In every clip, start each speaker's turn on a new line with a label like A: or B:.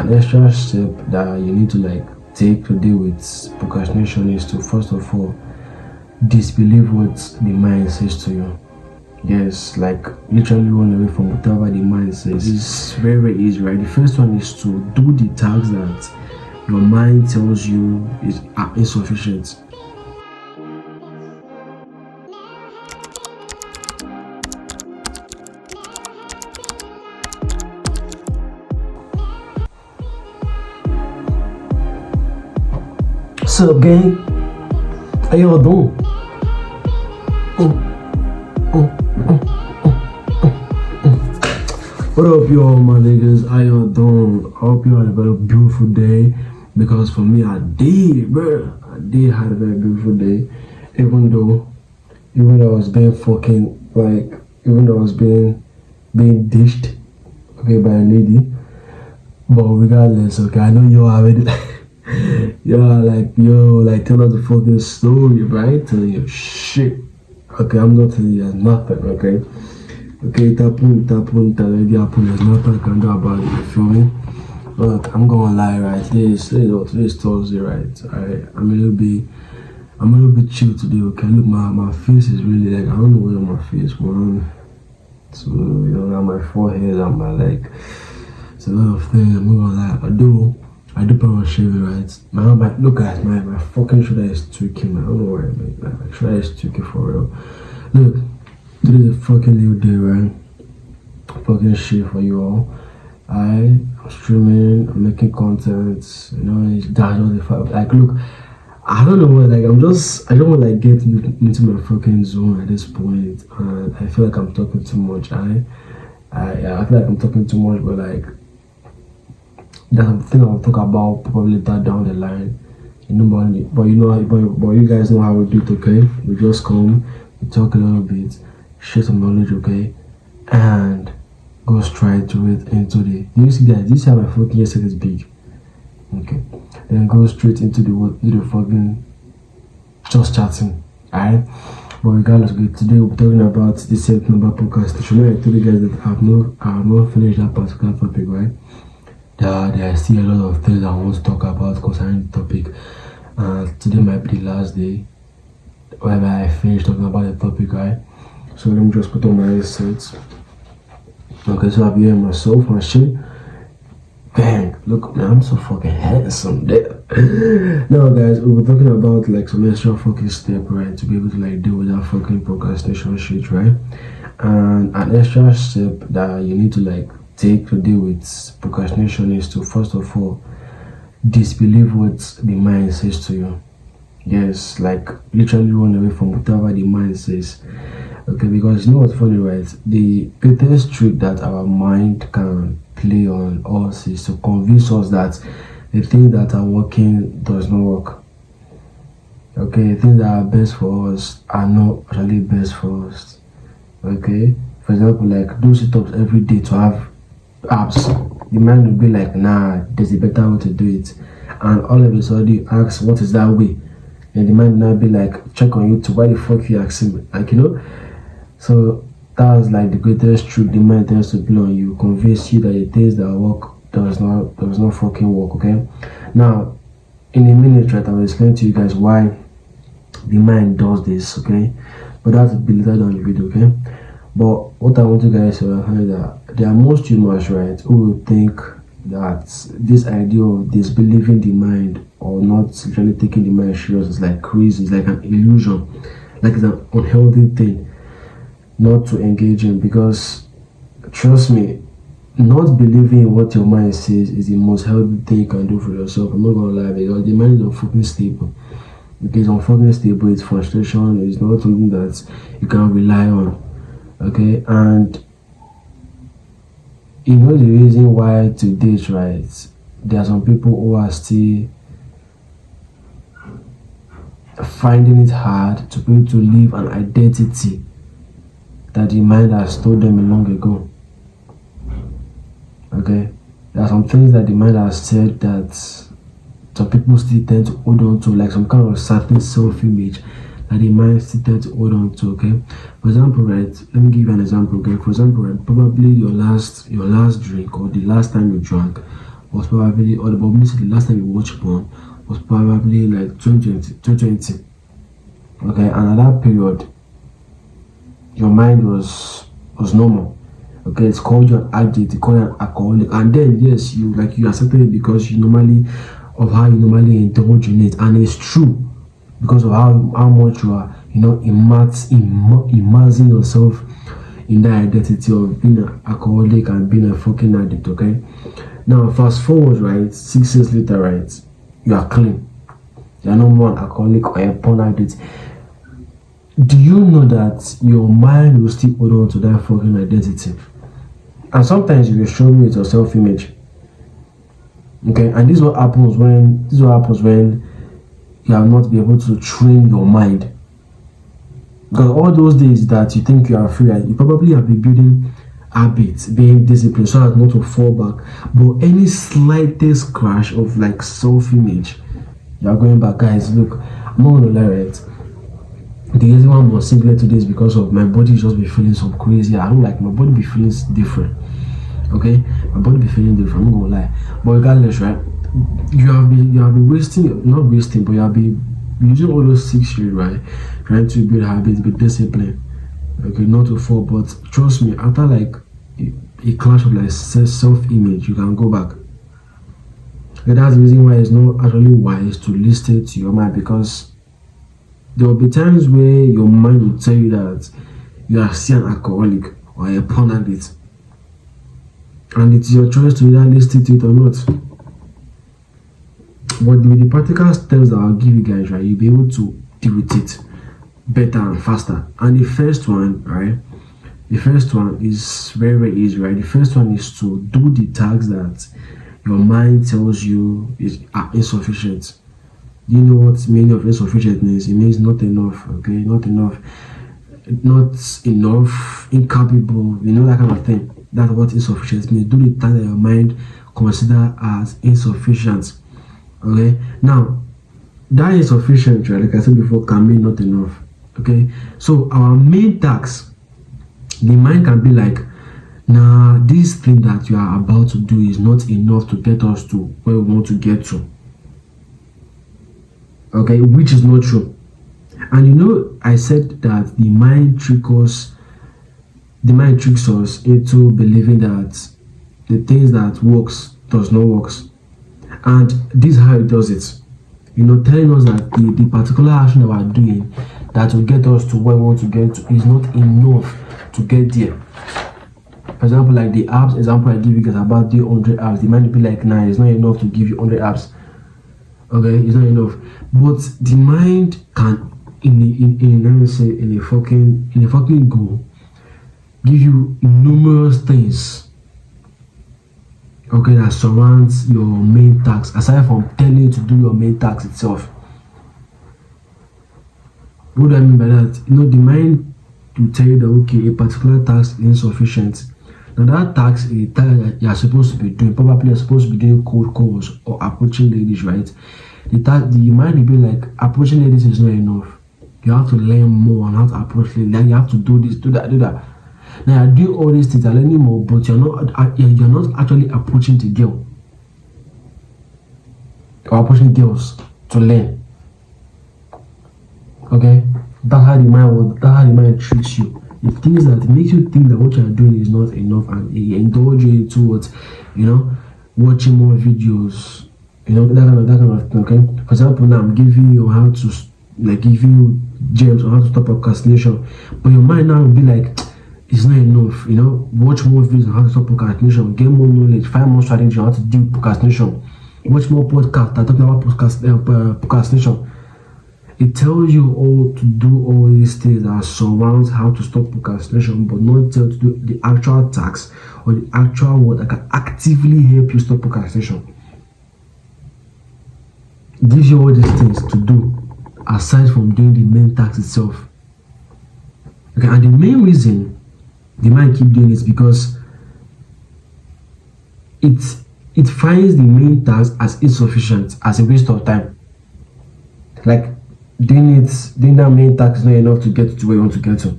A: An extra step that you need to take to deal with procrastination is to first of all disbelieve what the mind says to you. Yes, like literally run away from whatever the mind says. It's very, very easy, right? The first one is to do the tasks that your mind tells you are insufficient. So, gang, how y'all doing? What up, y'all, my niggas? How y'all doing? I hope you had a very beautiful day. Because for me, I did, bro. I did have a very beautiful day. Even though I was being even though I was being dished, okay, by a lady. But regardless, okay, I know you already. Tell us the fucking story, right? Telling you shit. Okay, I'm not telling you nothing, okay? Okay, it happened, already happened. There's nothing I can do about it, you feel me? Look, I'm gonna lie, right? Today is Thursday, right? I'm a little bit chill today, okay? Look, my face is really I don't know where my face, man. So, now my forehead and my leg. It's a lot of things, I'm not gonna lie. I do plan on shaving, right? Look guys, my fucking shoulder is tweaking, man. I don't know why, man. My shoulder is tweaking for real. Look, today's a fucking new day, right? Fucking shit for you all. I'm streaming, I'm making content, that's all the fact. Look, I don't know what, I don't want to get into my fucking zone at this point, and I feel like I'm talking too much. I feel like I'm talking too much, but that's something I'll talk about probably later down the line. But you guys know how we do it, okay? We just come, we talk a little bit, share some knowledge, okay? And go straight to it into the. You see, guys, this is how my fucking headset is big. Okay. Then go straight into the fucking just chatting. Alright? But regardless, okay, today we'll be talking about the September procrastination. I told you guys that I have not finished that particular topic, right? There are still a lot of things I want to talk about concerning the topic. Today might be the last day whereby I finish talking about the topic, right? So let me just put on my headset. Okay, so I'll be hearing myself and shit. Bang! Look, man, I'm so fucking handsome there. Now, guys, we were talking about some extra fucking step, right, to be able to deal with that fucking procrastination shit, right? And an extra step that you need to take to deal with procrastination is to first of all disbelieve what the mind says to you. Yes, literally run away from whatever the mind says. Okay, because you know what's funny, right? The greatest trick that our mind can play on us is to convince us that the things that are working does not work. Okay, the things that are best for us are not really best for us. Okay, for example, do sit-ups every day to have abs. The mind will be nah, there's a better way to do it. And all of a sudden you ask, what is that way? And the mind will now be check on you to why the fuck you asking me? So that's the greatest trick the mind tends to play on you, convince you that the things that work does not fucking work, okay? Now, in a minute, right, I will explain to you guys why the mind does this, okay? But that will be later down the video, okay? But what I want you guys to understand is that there are most humans, right, who will think that this idea of disbelieving the mind or not really taking the mind serious is crazy, it's an illusion, it's an unhealthy thing not to engage in, because trust me, not believing in what your mind says is the most healthy thing you can do for yourself. I'm not gonna lie, because the mind is unfucking stable. Because it's unfucking stable, it's frustration, it's not something that you can rely on. Okay, and the reason why to date, right, there are some people who are still finding it hard to be able to live an identity that the mind has told them long ago. Okay, there are some things that the mind has said that some people still tend to hold on to, some kind of certain self-image that the mind still tend to hold on to. Okay, for example, right, let me give you an example. Okay, for example, right, probably your last drink or the last time you drank was probably, or the last time you watched porn was probably like 2020. Okay, and at that period, your mind was normal. Okay, it's called you an addict, it's called an alcoholic, and then yes, you accepted it because you normally of how you normally indulge in it, and it's true because of how much you are, immersing yourself in that identity of being an alcoholic and being a fucking addict. Okay, now fast forward, right, 6 years later, right, you are clean, you are no more an alcoholic or a porn addict. Do you know that your mind will still hold on to that fucking identity? And sometimes you will struggle with your self-image. Okay, and this is what happens when you have not been able to train your mind. Because all those days that you think you are free, you probably have been building habits, being disciplined so as not to fall back. But any slightest crash of like self-image, you are going back. Guys, look, I'm not gonna lie, right? The reason why I'm not simply to this because of my body just be feeling so crazy. I don't like my body be feeling different. Okay, my body be feeling different. I'm not gonna lie. But regardless, right? You have been wasting, not wasting, but you have been using all those 6 years, right? Trying to build habits, be disciplined. Okay, not to fall. But trust me, after like a clash of like self-image, you can go back. Okay, that's the reason why it's not actually wise to listen to your mind, because there will be times where your mind will tell you that you are still an alcoholic or a porn addict, and it's your choice to either listen to it or not. But with the practical steps that I'll give you guys, right, you'll be able to deal with it better and faster. And the first one, right, the first one is very, very easy, right? The first one is to do the tasks that your mind tells you are insufficient. You know what meaning of insufficient means? It means not enough, okay? Not enough, incapable, that kind of thing. That's what insufficient means. Do the task that your mind consider as insufficient. Okay, now that insufficient, right, like I said before, can be not enough. Okay, so our main task, the mind can be like, nah, this thing that you are about to do is not enough to get us to where we want to get to. Okay, which is not true. And I said that the mind tricks us into believing that the things that works does not work. And this is how it does it. Telling us that the particular action that we're doing that will get us to where we want to get to is not enough to get there. For example, like the apps example I give you guys about the 100 apps, the mind will be like, nah, it's not enough to give you 100 apps. Okay, it's not enough. But the mind can, in a fucking goal, give you numerous things, okay, that surrounds your main task, aside from telling you to do your main task itself. What do I mean by that? The mind will tell you that, okay, a particular task is insufficient. Now that task is a task that you are supposed to be doing. Probably you're supposed to be doing cold calls or approaching ladies, right? The mind will be like, approaching ladies is not enough. You have to learn more on how to approach ladies. You have to do this, do that, do that. Now you're doing all these things, you're learning more, but you're not actually approaching the girl or approaching girls to learn. Okay, that's how the mind treats you. It thinks that, it makes you think that what you're doing is not enough, and it indulges you into watching more videos, that kind of thing. Okay, for example, now I'm giving you how to give you gems on how to stop procrastination, but your mind now will be like, it's not enough. Watch more videos on how to stop procrastination, get more knowledge, find more strategy on how to deal with procrastination, watch more podcasts that talk about procrastination. It tells you all to do all these things that surrounds how to stop procrastination, but not tell to do the actual tasks or the actual work that can actively help you stop procrastination. It gives you all these things to do aside from doing the main task itself. Okay, and the main reason the mind keep doing this because it finds the main task as insufficient, as a waste of time. Like doing that main task is not enough to get to where you want to get to.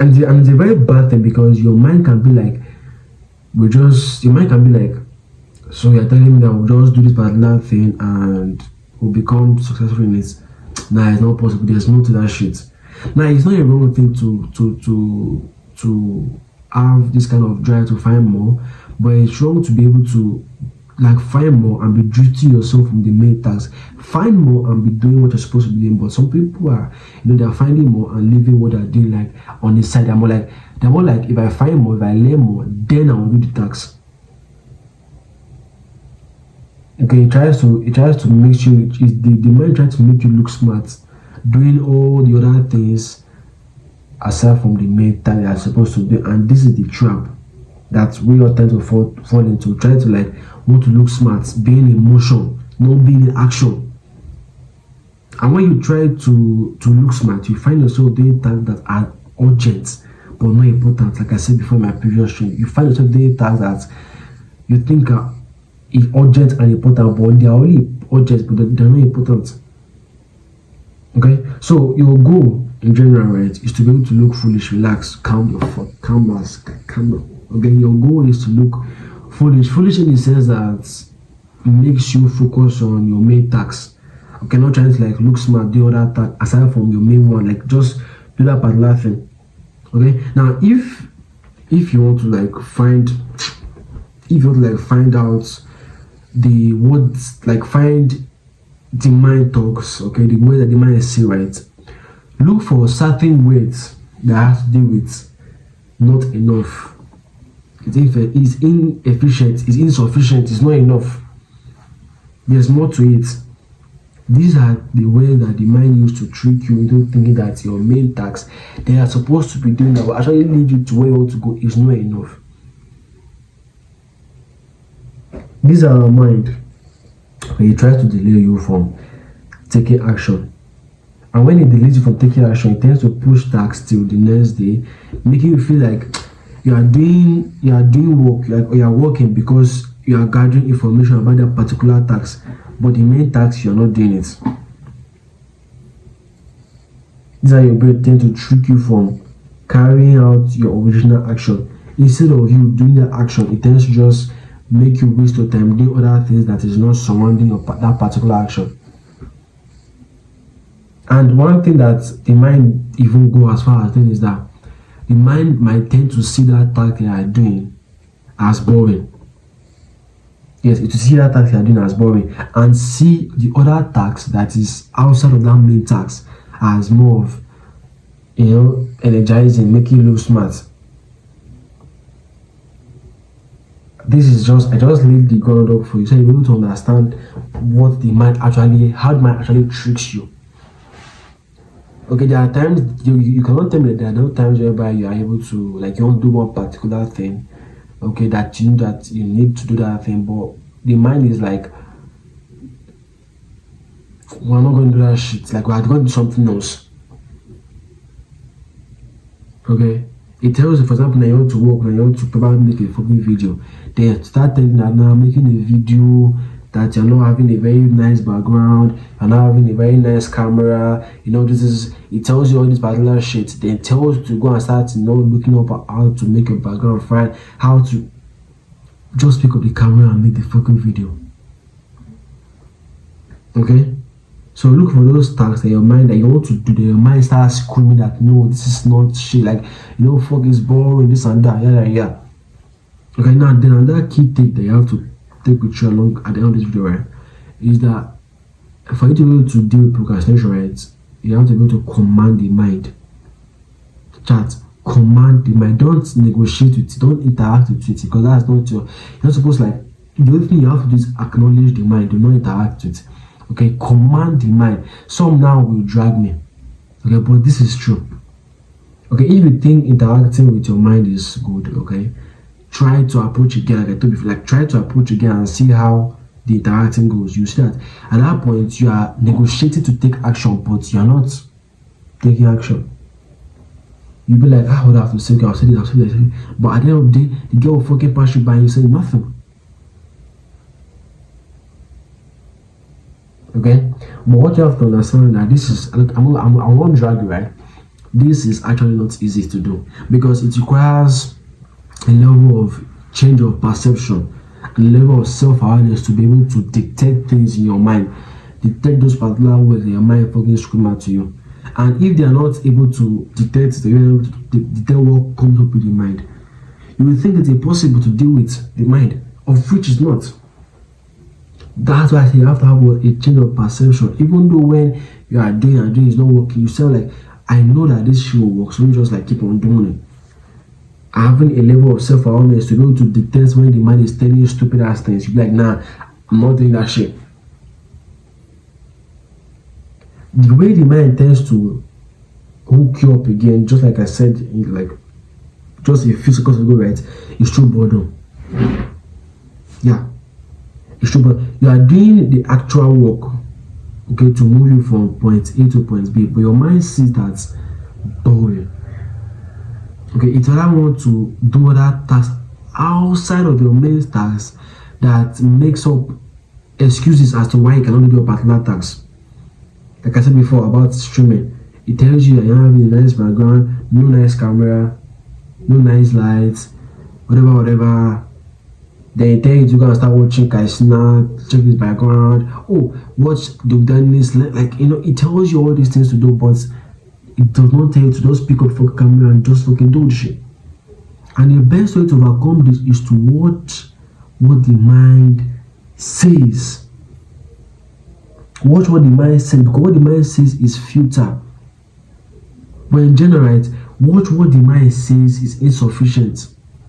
A: And it's a very bad thing, because your mind can be like, we just, your mind can be like, so you're telling me that we'll just do this particular thing and we'll become successful in it. Nah, it's not possible. There's no to that shit. Now, it's not a wrong thing to have this kind of drive to find more, but it's wrong to be able to like find more and be drifting yourself from the main task. Find more and be doing what you're supposed to be doing. But some people are, they're finding more and leaving what they're doing like on the side. They're more like, if I find more, if I learn more, then I will do the task. Okay, it tries to make sure the mind tries to make you look smart, doing all the other things aside from the main task you're supposed to do. And this is the trap that we all tend to fall into. Try to like want to look smart, being in motion, not being in action. And when you try to look smart, you find yourself doing tasks that are urgent but not important. Like I said before in my previous stream, you find yourself doing tasks that you think are urgent and important, but they are only urgent, but they're not important. Okay, so your goal in general, right, is to be able to look foolish, relax, calm down. Okay, your goal is to look foolish in the sense that makes you focus on your main task. Okay, not trying to like look smart, do other task aside from your main one, like just do that particular thing. Okay, now if you want to like find out the words, like find the mind talks, okay, the way that the mind is right, look for certain words that have to do with not enough. It's inefficient, it's insufficient, it's not enough. There's more to it. These are the ways that the mind used to trick you into thinking that your main task they are supposed to be doing that will actually lead you to where you want to go is not enough. These are our mind when it tries to delay you from taking action. And when it delays you from taking action, it tends to push tasks till the next day, making you feel like you are doing work, like you are working because you are gathering information about that particular task, but the main task you are not doing it. These are your brain tend to trick you from carrying out your original action. Instead of you doing that action, it tends to just make you waste your time doing other things that is not surrounding that particular action. And one thing that the mind even go as far as doing is that the mind might tend to see that task you are doing as boring. Yes, to see that task you are doing as boring and see the other task that is outside of that main task as more of, energizing, making you look smart. This is just, I just laid the ground up for you so you're able to understand what the mind actually, how the mind actually tricks you. Okay, there are times you cannot tell me that there are no times whereby you are able to, like, you want to do one particular thing, okay, that you need to do that thing, but the mind is like, we're not going to do that shit, like we're going to do something else. Okay, it tells you, for example, that you want to work, that you want to probably make a fucking video, they start telling you that now making a video that you're not having a very nice background, you're not having a very nice camera, it tells you all this particular shit, then it tells you to go and start, looking up how to make your background fine, how to just pick up the camera and make the fucking video. Okay? So look for those tasks that your mind, that you want to do, that your mind starts screaming that, no, this is not shit, like, fuck is boring, this and that, yeah. Okay, now then another key thing that you have to take with you along at the end of this video, right, is that for you to be able to deal with procrastination, right, you have to be able to command the mind. Chat, command the mind. Don't negotiate with it, don't interact with it, because that's not you're not supposed, like, the only thing you have to do is acknowledge the mind, do not interact with it. Okay, command the mind. Some now will drag me. Okay, but this is true. Okay, if you think interacting with your mind is good, okay, try to approach again, like I told before, like try to approach again and see how the interacting goes. You see that at that point you are negotiating to take action, but you are not taking action. You'll be like, what do I have to say? Okay, I'll say this. But at the end of the day, the girl will fucking pass you by and you say nothing. Okay, but what you have to understand is that this is, I won't drag you, right? This is actually not easy to do because it requires a level of change of perception and level of self-awareness to be able to detect things in your mind, detect those particular words in your mind fucking scream out to you. And if they are not able to detect, they are able to detect what comes up with the mind, you will think it's impossible to deal with the mind, of which is not. That's why you have to have a change of perception. Even though when you are doing and doing it's not working, you say like, I know that this shit will work, so you just like keep on doing it. Having a level of self-awareness to be able to detect when the mind is telling you stupid ass things, you be like, nah, I'm not doing that shit. The way the mind tends to hook you up again, just like I said, like just a few seconds ago, right? It's through boredom. Yeah, it's true, but you are doing the actual work, okay, to move you from point A to point B, but your mind sees that boring. Okay, it rather want to do other tasks outside of your main tasks that makes up excuses as to why you cannot do a particular task. Like I said before about streaming, it tells you that you have a nice background, no nice camera, no nice lights, whatever. Then it tells you to go and start watching Kaisna, check his background. Oh, watch Doug Daniels, like it tells you all these things to do, but it does not tell you to just pick up the camera and just fucking do the shit. And the best way to overcome this is to watch what the mind says. Watch what the mind says, because what the mind says is futile. But in general, right, watch what the mind says is insufficient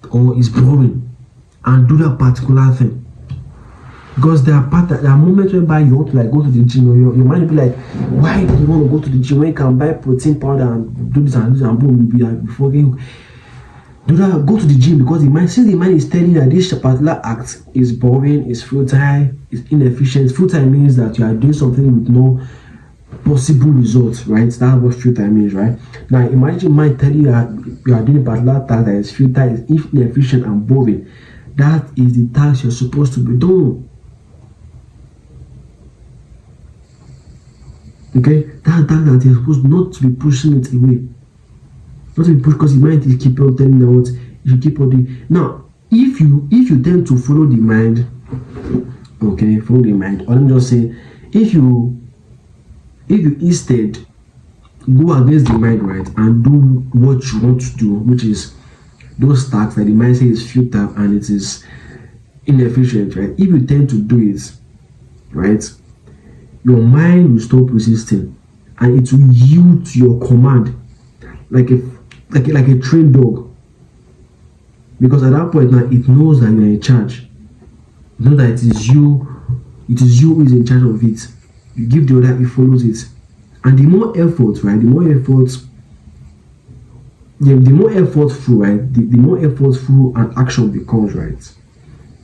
A: or is boring, and do that particular thing. Because there are moments whereby you want to like go to the gym, or your mind will be like, why do you want to go to the gym when you can buy protein powder and do this and boom, you'll be like, before you do that, go to the gym, because since the mind is telling you that this particular act is boring, is futile, is inefficient. Futile means that you are doing something with no possible results, right? That's what futile means, right? Now imagine mind telling you that you are doing a particular task that is futile, is inefficient and boring. That is the task you're supposed to be doing. Okay, that you're supposed not to be pushing it away, not to be pushed, because the mind is keep on telling you what you should keep on doing. Now, if you tend to follow the mind, okay, follow the mind, or let me just say, if you instead go against the mind, right, and do what you want to do, which is those tasks that the mind says is futile and it is inefficient, right? If you tend to do it, right, your mind will stop resisting and it will yield to your command like a trained dog. Because at that point now it knows that you're in charge. It knows that it is you who is in charge of it. You give the order, it follows it. And the more effort, right, the more effortful, right, the more effortful an action becomes, right?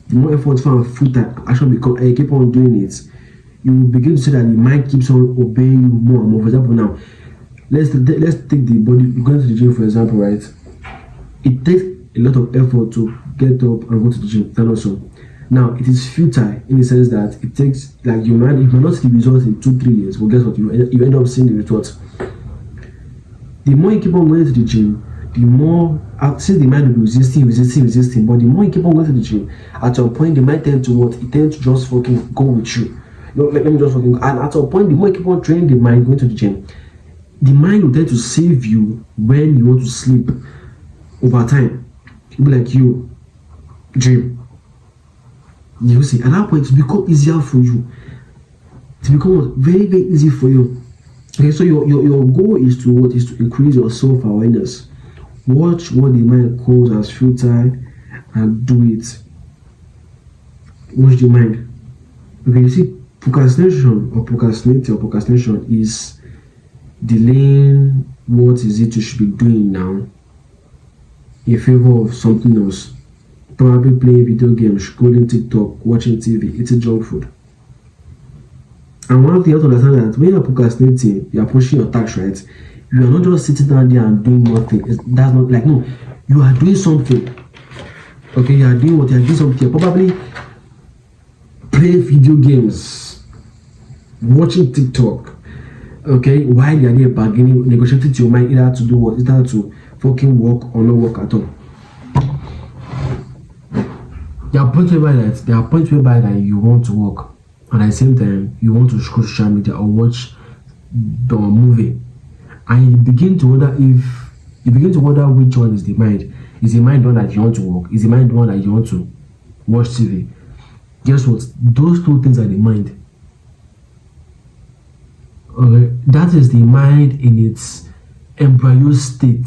A: The more effortful and futile action becomes, and you keep on doing it, you will begin to see that the mind keeps on obeying you more and more. For example, now, let's take the body, going to the gym, for example, right? It takes a lot of effort to get up and go to the gym, and also. Now, it is futile in the sense that it takes, like, you might not see the results in 2-3 years, but guess what? You end up seeing the results. The more you keep on going to the gym, the more, since the mind will be resisting, but the more you keep on going to the gym, at some point, the mind tends to just fucking go with you. Let me just fucking, and at some point, the more you keep on training the mind going to the gym, the mind will tend to save you when you want to sleep over time. It'll be like, you dream. You see, at that point, it becomes easier for you. It becomes very, very easy for you. Okay, so your goal is to increase your self-awareness. Watch what the mind calls as futile and do it. Watch the mind. Okay, you see, procrastination is delaying what is it you should be doing now in favor of something else. Probably playing video games, scrolling TikTok, watching TV, eating junk food. And one thing you have to understand that when you're procrastinating, you're pushing your task, right? You are not just sitting down there and doing nothing. That's not like, no, you are doing something. Okay, you are doing something. You're probably playing video games, watching TikTok, okay, while you're there bargaining, negotiating to your mind either to do what, either to fucking work or not work at all. There are points whereby that you want to work, and at the same time you want to scroll social media or watch the movie, and you begin to wonder which one is the mind. Is the mind the one that you want to work? Is the mind the one that you want to watch TV? Guess what? Those two things are the mind. Okay, that is the mind in its embryo state.